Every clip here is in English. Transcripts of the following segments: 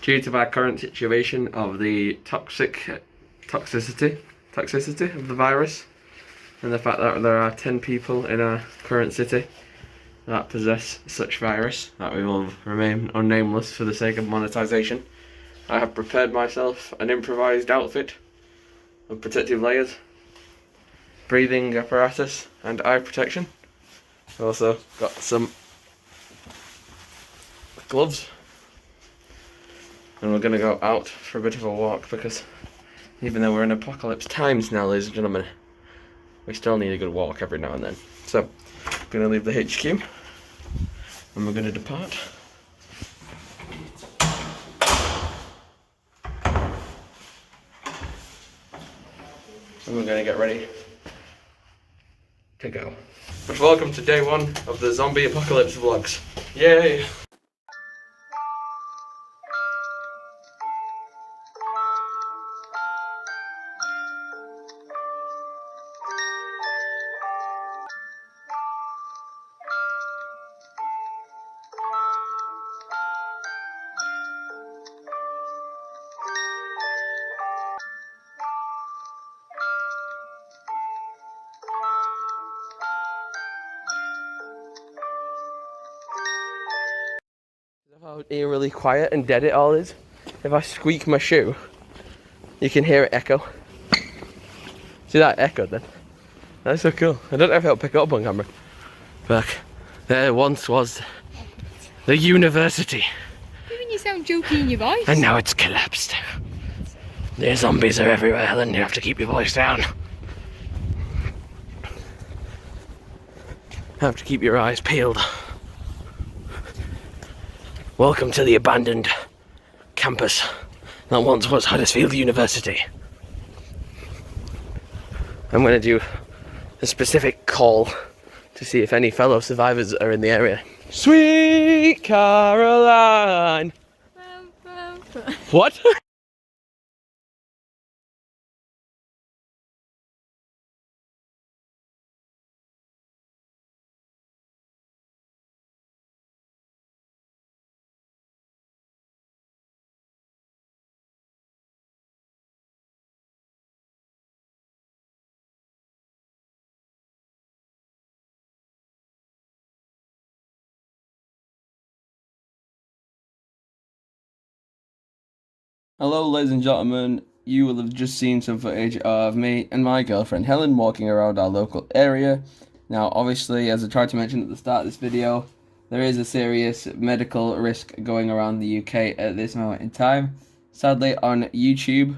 due to our current situation of the toxicity of the virus, and the fact that there are 10 people in our current city that possess such virus, that we will remain unnameless for the sake of monetization, I have prepared myself an improvised outfit of protective layers, breathing apparatus, and eye protection. I've also got some gloves, and we're going to go out for a bit of a walk, because even though we're in apocalypse times now, ladies and gentlemen, we still need a good walk every now and then. So, I'm going to leave the HQ, and we're going to depart. And we're going to get ready to go. But welcome to day 1 of the zombie apocalypse vlogs. Yay! How eerily quiet and dead it all is. If I squeak my shoe, you can hear it echo. See that echo then? That's so cool. I don't know if it'll pick it up on camera. But there once was the university. Even you sound jokey in your voice. And now it's collapsed. The zombies are everywhere, then you have to keep your voice down. Have to keep your eyes peeled. Welcome to the abandoned campus that once was Huddersfield University. I'm going to do a specific call to see if any fellow survivors are in the area. Sweet Caroline! What? Hello ladies and gentlemen, you will have just seen some footage of me and my girlfriend Helen walking around our local area. Now obviously, as I tried to mention at the start of this video, there is a serious medical risk going around the UK at this moment in time. Sadly, on YouTube,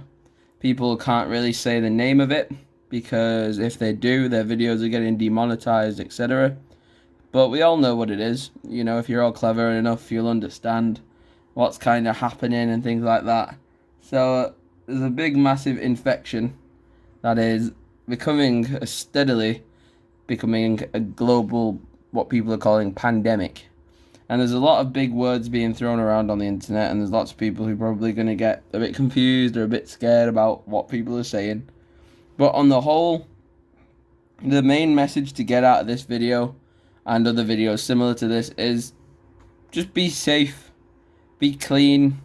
people can't really say the name of it, because if they do, their videos are getting demonetized, etc. But we all know what it is. You know, if you're all clever enough, you'll understand what's kind of happening and things like that. So there's a big massive infection that is steadily becoming a global, what people are calling pandemic. And there's a lot of big words being thrown around on the internet, and there's lots of people who are probably going to get a bit confused or a bit scared about what people are saying. But on the whole, the main message to get out of this video and other videos similar to this is just be safe, be clean.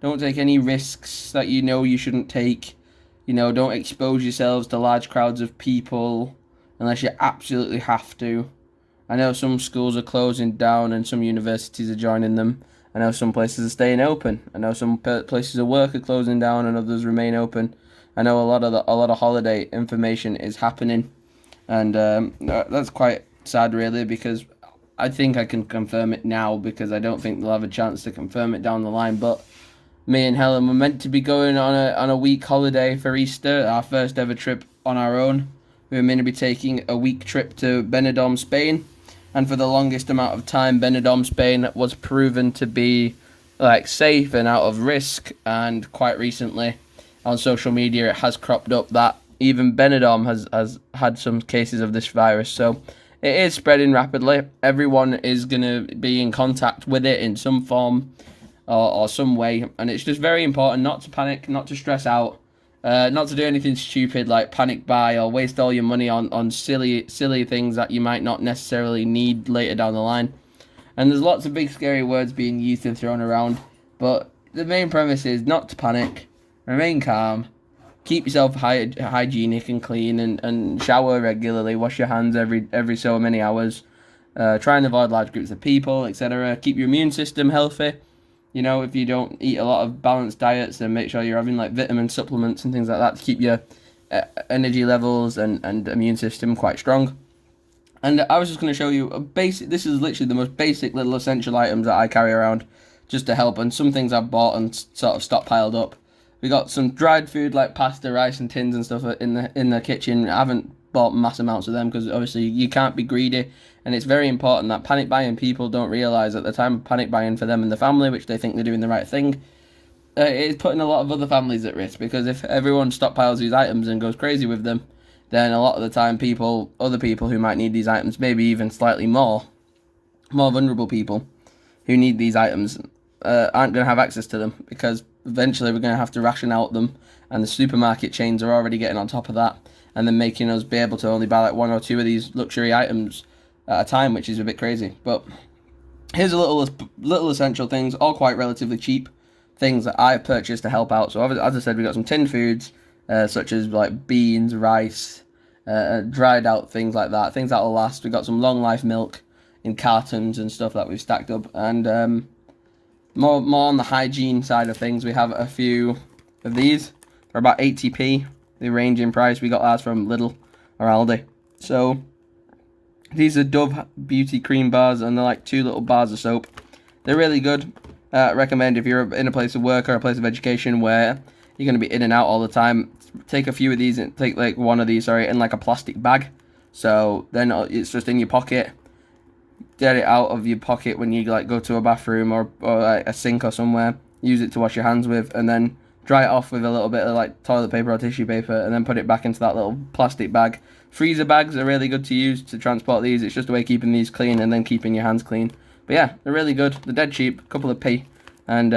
Don't take any risks that you know you shouldn't take. You know, don't expose yourselves to large crowds of people unless you absolutely have to. I know some schools are closing down and some universities are joining them. I know some places are staying open. I know some places of work are closing down and others remain open. I know a lot of holiday information is happening, and that's quite sad really, because I think I can confirm it now, because I don't think they'll have a chance to confirm it down the line. But me and Helen were meant to be going on a week holiday for Easter, our first ever trip on our own. We were meant to be taking a week trip to Benidorm, Spain, and for the longest amount of time, Benidorm, Spain was proven to be like safe and out of risk. And quite recently, on social media, it has cropped up that even Benidorm has had some cases of this virus. So it is spreading rapidly. Everyone is going to be in contact with it in some form or some way, and it's just very important not to panic, not to stress out, not to do anything stupid like panic buy or waste all your money on silly things that you might not necessarily need later down the line. And there's lots of big scary words being used and thrown around, but the main premise is not to panic, remain calm, keep yourself hygienic and clean, and shower regularly, wash your hands every so many hours, try and avoid large groups of people, etc. Keep your immune system healthy. You know, if you don't eat a lot of balanced diets, then make sure you're having like vitamin supplements and things like that to keep your energy levels and immune system quite strong. And I was just going to show you a basic. This is literally the most basic little essential items that I carry around just to help, and some things I've bought and sort of stockpiled up. We got some dried food like pasta, rice, and tins and stuff in the kitchen. I haven't bought mass amounts of them because obviously you can't be greedy, and it's very important that panic buying people don't realise at the time of panic buying for them and the family, which they think they're doing the right thing, it's putting a lot of other families at risk, because if everyone stockpiles these items and goes crazy with them, then a lot of the time other people who might need these items, maybe even slightly more vulnerable people who need these items, aren't going to have access to them, because eventually we're going to have to ration out them, and the supermarket chains are already getting on top of that, and then making us be able to only buy like one or two of these luxury items at a time, which is a bit crazy. But here's a little essential things, all quite relatively cheap things that I've purchased to help out. So as I said, we got some tinned foods, such as like beans, rice, dried out things like that, things that'll last. We got some long life milk in cartons and stuff that we've stacked up, and more on the hygiene side of things, we have a few of these. They're about 80p. They range in price. We got ours from Lidl or Aldi. So these are Dove Beauty Cream Bars, and they're like 2 little bars of soap. They're really good. Recommend if you're in a place of work or a place of education where you're going to be in and out all the time, take a few of these and take like one of these, in like a plastic bag. So then it's just in your pocket. Get it out of your pocket when you like go to a bathroom or like a sink or somewhere. Use it to wash your hands with, and then dry it off with a little bit of like toilet paper or tissue paper, and then put it back into that little plastic bag. Freezer bags are really good to use to transport these. It's just a way of keeping these clean and then keeping your hands clean. But yeah, they're really good. They're dead cheap, a couple of p, and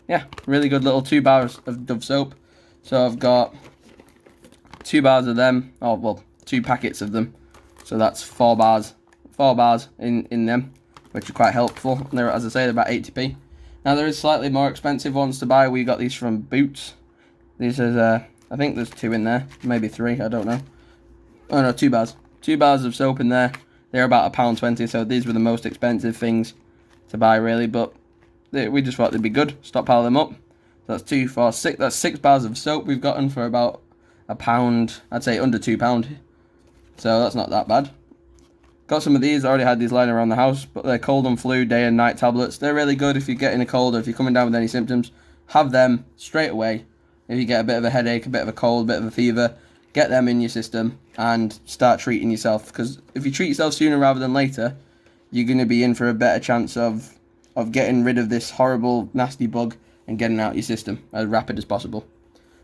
yeah, really good little 2 bars of Dove soap. So I've got 2 bars of them. Oh well, 2 packets of them. So that's 4 bars. 4 bars in them, which are quite helpful. And they're, as I say, they're about 80p. Now there is slightly more expensive ones to buy. We got these from Boots. These is I think there's 2 in there, maybe 3. I don't know. Oh no, 2 bars. 2 bars of soap in there. They're about £1.20. So these were the most expensive things to buy, really. But we just thought they'd be good. Stockpile them up. So that's 2, 4, 6. That's 6 bars of soap we've gotten for about £1. I'd say under £2. So that's not that bad. Got some of these. I already had these lying around the house, but they're cold and flu day and night tablets. They're really good if you're getting a cold or if you're coming down with any symptoms. Have them straight away. If you get a bit of a headache, a bit of a cold, a bit of a fever, get them in your system and start treating yourself. Because if you treat yourself sooner rather than later, you're going to be in for a better chance of getting rid of this horrible, nasty bug and getting out your system as rapid as possible.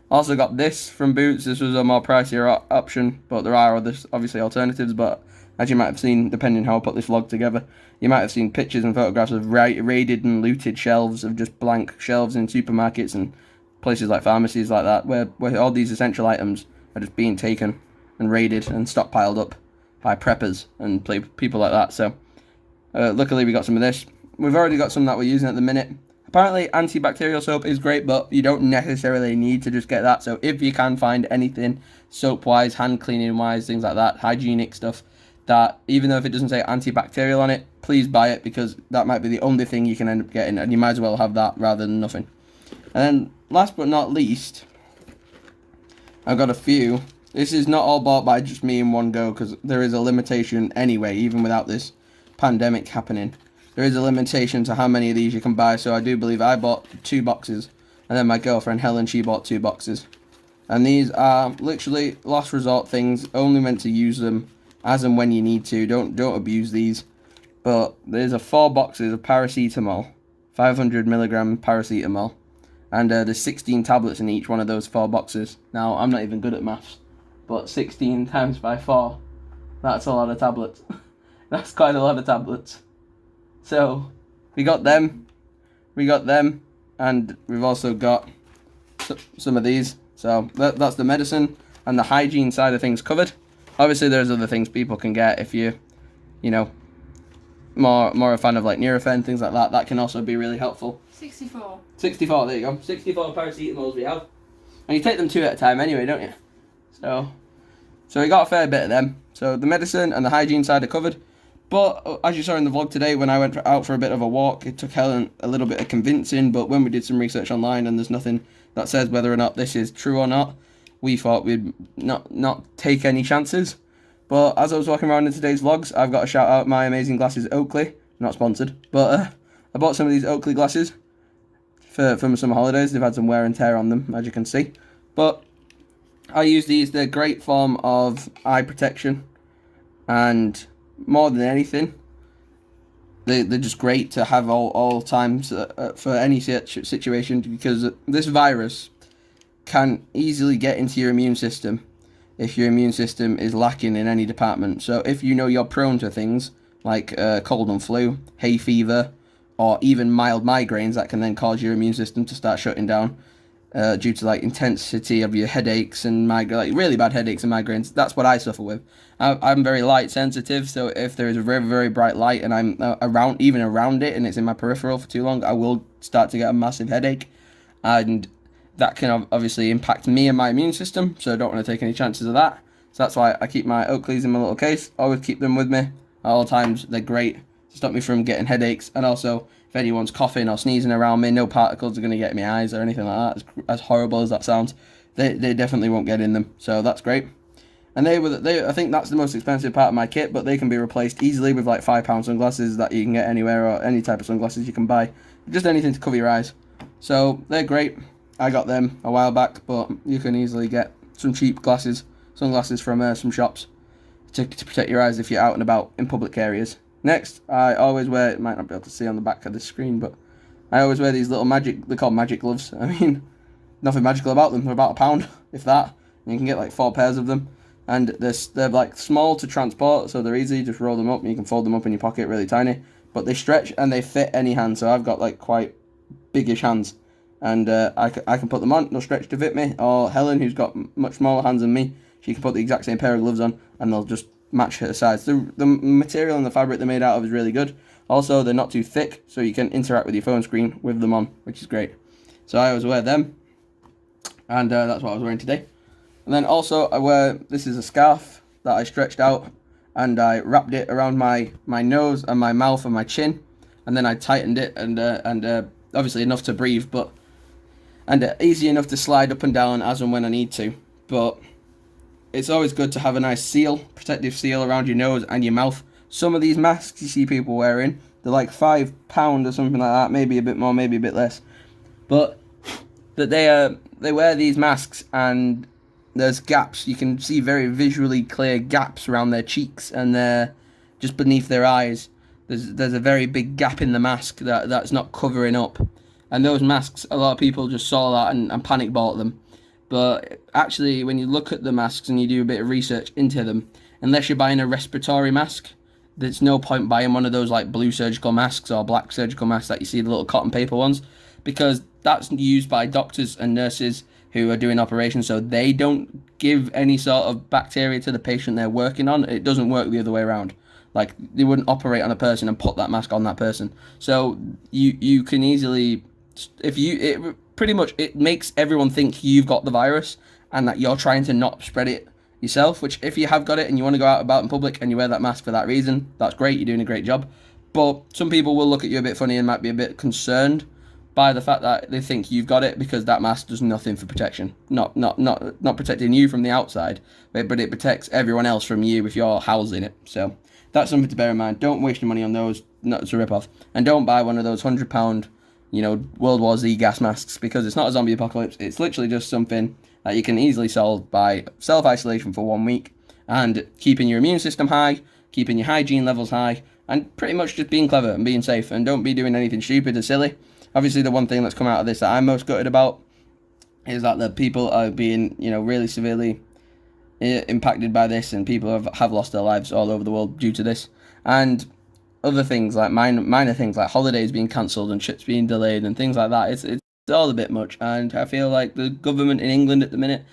Also got this from Boots. This was a more pricier option, but there are other, obviously, alternatives. But as you might have seen, depending how I put this vlog together, you might have seen pictures and photographs of raided and looted shelves, of just blank shelves in supermarkets and places like pharmacies like that, where all these essential items are just being taken and raided and stockpiled up by preppers and people like that. So luckily we got some of this. We've already got some that we're using at the minute. Apparently antibacterial soap is great, but you don't necessarily need to just get that. So if you can find anything soap-wise, hand cleaning-wise, things like that, hygienic stuff, that even though if it doesn't say antibacterial on it, please buy it, because that might be the only thing you can end up getting, and you might as well have that rather than nothing. And then last but not least, I've got a few. This is not all bought by just me in one go, because there is a limitation anyway, even without this pandemic happening. There is a limitation to how many of these you can buy, so I do believe I bought 2 boxes, and then my girlfriend Helen, she bought 2 boxes. And these are literally last resort things, only meant to use them as and when you need to. Don't abuse these. But there's 4 boxes of paracetamol, 500 milligram paracetamol, and there's 16 tablets in each one of those 4 boxes. Now I'm not even good at maths, but 16 times by 4, that's a lot of tablets. That's quite a lot of tablets. So we got them, and we've also got some of these. So that's the medicine and the hygiene side of things covered. Obviously, there's other things people can get if you know, more a fan of like Nurofen, things like that, that can also be really helpful. 64. 64, there you go. 64 paracetamols we have. And you take them 2 at a time anyway, don't you? So we got a fair bit of them. So the medicine and the hygiene side are covered. But as you saw in the vlog today, when I went out for a bit of a walk, it took Helen a little bit of convincing. But when we did some research online and there's nothing that says whether or not this is true or not, we thought we'd not take any chances. But as I was walking around in today's vlogs, I've got to shout out my amazing glasses Oakley. Not sponsored, but I bought some of these Oakley glasses for summer holidays. They've had some wear and tear on them, as you can see. But I use these. They're a great form of eye protection. And more than anything, they're just great to have all times for any situation, because this virus can easily get into your immune system if your immune system is lacking in any department. So if you know you're prone to things like cold and flu, hay fever, or even mild migraines, that can then cause your immune system to start shutting down due to like intensity of your headaches and like really bad headaches and migraines. That's what I suffer with. I'm very light sensitive, so if there is a very, very bright light and I'm around it and it's in my peripheral for too long, I will start to get a massive headache, and that can obviously impact me and my immune system, so I don't want to take any chances of that. So that's why I keep my Oakleys in my little case. Always keep them with me at all times. They're great to stop me from getting headaches, and also if anyone's coughing or sneezing around me, no particles are going to get in my eyes or anything like that. As horrible as that sounds, they definitely won't get in them, so that's great. And I think that's the most expensive part of my kit, but they can be replaced easily with like £5 sunglasses that you can get anywhere, or any type of sunglasses you can buy. Just anything to cover your eyes. So they're great. I got them a while back, but you can easily get some cheap sunglasses from some shops to protect your eyes if you're out and about in public areas. Next, I always wear, you might not be able to see on the back of the screen, but I always wear these little they're called magic gloves. I mean, nothing magical about them. They're about £1, if that. And you can get like 4 pairs of them. And they're like small to transport, so they're easy. Just roll them up and you can fold them up in your pocket, really tiny. But they stretch and they fit any hand, so I've got like quite biggish hands. And I can put them on, they'll stretch to fit me. Or Helen, who's got much smaller hands than me, she can put the exact same pair of gloves on and they'll just match her size. The material and the fabric they're made out of is really good. Also, they're not too thick, so you can interact with your phone screen with them on, which is great. So I always wear them, and that's what I was wearing today. And then also this is a scarf that I stretched out and I wrapped it around my nose and my mouth and my chin, and then I tightened it and obviously enough to breathe, and easy enough to slide up and down as and when I need to. But it's always good to have a nice protective seal around your nose and your mouth. Some of these masks you see people wearing, they're like £5 or something like that, maybe a bit more, maybe a bit less. But that they wear these masks and there's gaps. You can see very visually clear gaps around their cheeks and just beneath their eyes. There's a very big gap in the mask that's not covering up. And those masks, a lot of people just saw that and panic bought them. But actually, when you look at the masks and you do a bit of research into them, unless you're buying a respiratory mask, there's no point buying one of those like blue surgical masks or black surgical masks that you see, the little cotton paper ones, because that's used by doctors and nurses who are doing operations, so they don't give any sort of bacteria to the patient they're working on. It doesn't work the other way around. Like, they wouldn't operate on a person and put that mask on that person. So you can easily, it makes everyone think you've got the virus and that you're trying to not spread it yourself, which if you have got it and you want to go out about in public and you wear that mask for that reason, that's great, you're doing a great job. But some people will look at you a bit funny and might be a bit concerned by the fact that they think you've got it, because that mask does nothing for protection. Not protecting you from the outside, but it protects everyone else from you if you're housing it. So that's something to bear in mind. Don't waste your money on those, not to rip off. And don't buy one of those £100, World War Z gas masks, because it's not a zombie apocalypse. It's literally just something that you can easily solve by self-isolation for 1 week and keeping your immune system high, keeping your hygiene levels high, and pretty much just being clever and being safe, and don't be doing anything stupid or silly. Obviously, the one thing that's come out of this that I'm most gutted about is that the people are being, really severely impacted by this, and people have lost their lives all over the world due to this. And other things like minor things like holidays being cancelled and trips being delayed and things like that. It's all a bit much, and I feel like the government in England at the minute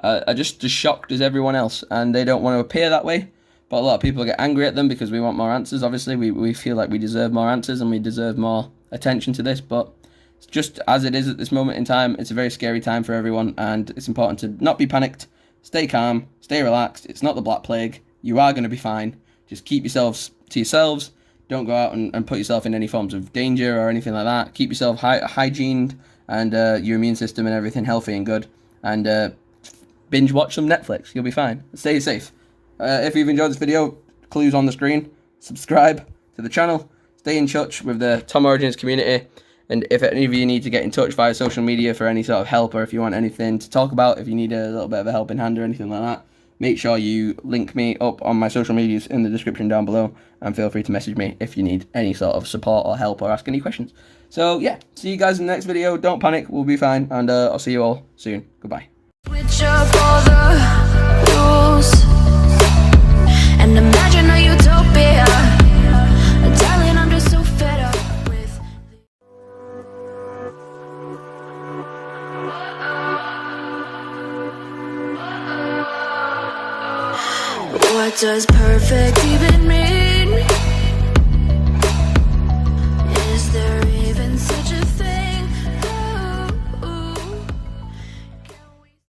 are just as shocked as everyone else, and they don't want to appear that way, but a lot of people get angry at them because we want more answers. Obviously, we feel like we deserve more answers and we deserve more attention to this, but it's just as it is at this moment in time. It's a very scary time for everyone, and it's important to not be panicked, stay calm, stay relaxed. It's not the Black Plague. You are going to be fine. Just keep yourselves to yourselves. Don't go out and put yourself in any forms of danger or anything like that. Keep yourself hygiened and your immune system and everything healthy and good. And binge watch some Netflix. You'll be fine. Stay safe. If you've enjoyed this video, clues on the screen. Subscribe to the channel. Stay in touch with the TomOrigins community. And if any of you need to get in touch via social media for any sort of help, or if you want anything to talk about, if you need a little bit of a helping hand or anything like that, make sure you link me up on my social medias in the description down below, and feel free to message me if you need any sort of support or help or ask any questions. So yeah, see you guys in the next video. Don't panic, we'll be fine, and I'll see you all soon. Goodbye. Switch up all the rules and imagine a utopia. Darling, I'm just so fed up with what does perfect even mean?